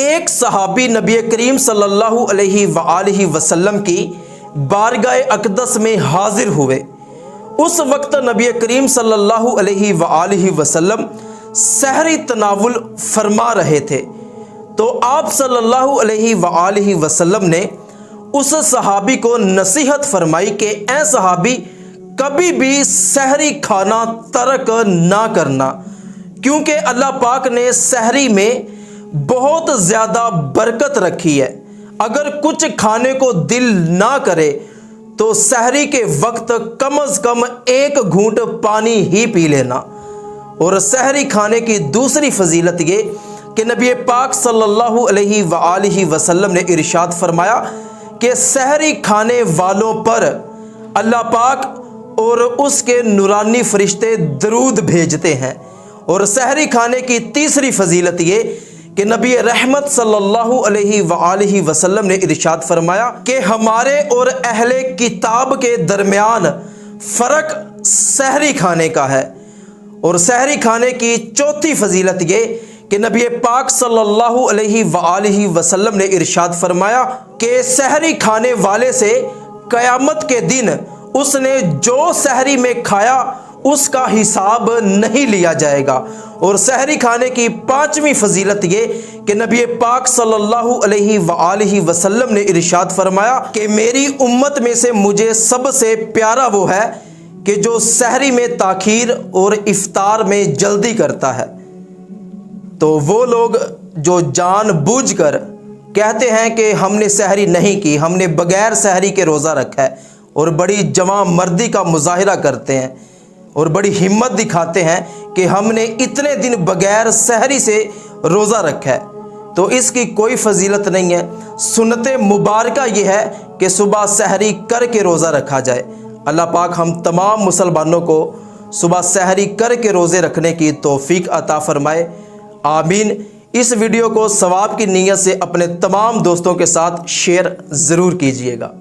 ایک صحابی نبی کریم صلی اللہ علیہ وآلہ وسلم کی بارگاہ اقدس میں حاضر ہوئے۔ اس وقت نبی کریم صلی اللہ علیہ وآلہ وسلم سحری تناول فرما رہے تھے، تو آپ صلی اللہ علیہ وآلہ وسلم نے اس صحابی کو نصیحت فرمائی کہ اے صحابی، کبھی بھی سحری کھانا ترک نہ کرنا، کیونکہ اللہ پاک نے سحری میں بہت زیادہ برکت رکھی ہے۔ اگر کچھ کھانے کو دل نہ کرے تو سحری کے وقت کم از کم ایک گھونٹ پانی ہی پی لینا۔ اور سحری کھانے کی دوسری فضیلت یہ کہ نبی پاک صلی اللہ علیہ وآلہ وسلم نے ارشاد فرمایا کہ سحری کھانے والوں پر اللہ پاک اور اس کے نورانی فرشتے درود بھیجتے ہیں۔ اور سحری کھانے کی تیسری فضیلت یہ کہ نبی رحمت صلی اللہ علیہ وآلہ وسلم نے ارشاد فرمایا کہ ہمارے اور اہل کتاب کے درمیان فرق سحری کھانے کا ہے۔ اور سحری کھانے کی چوتھی فضیلت یہ کہ نبی پاک صلی اللہ علیہ وآلہ وسلم نے ارشاد فرمایا کہ سحری کھانے والے سے قیامت کے دن اس نے جو سحری میں کھایا اس کا حساب نہیں لیا جائے گا۔ اور سحری کھانے کی پانچویں فضیلت یہ کہ نبی پاک صلی اللہ علیہ وآلہ وسلم نے ارشاد فرمایا کہ میری امت میں سے مجھے سب سے پیارا وہ ہے کہ جو سحری میں تاخیر اور افطار میں جلدی کرتا ہے۔ تو وہ لوگ جو جان بوجھ کر کہتے ہیں کہ ہم نے سحری نہیں کی، ہم نے بغیر سحری کے روزہ رکھا ہے، اور بڑی جواں مردی کا مظاہرہ کرتے ہیں اور بڑی ہمت دکھاتے ہیں کہ ہم نے اتنے دن بغیر سحری سے روزہ رکھا ہے، تو اس کی کوئی فضیلت نہیں ہے۔ سنت مبارکہ یہ ہے کہ صبح سحری کر کے روزہ رکھا جائے۔ اللہ پاک ہم تمام مسلمانوں کو صبح سحری کر کے روزے رکھنے کی توفیق عطا فرمائے، آمین۔ اس ویڈیو کو ثواب کی نیت سے اپنے تمام دوستوں کے ساتھ شیئر ضرور کیجیے گا۔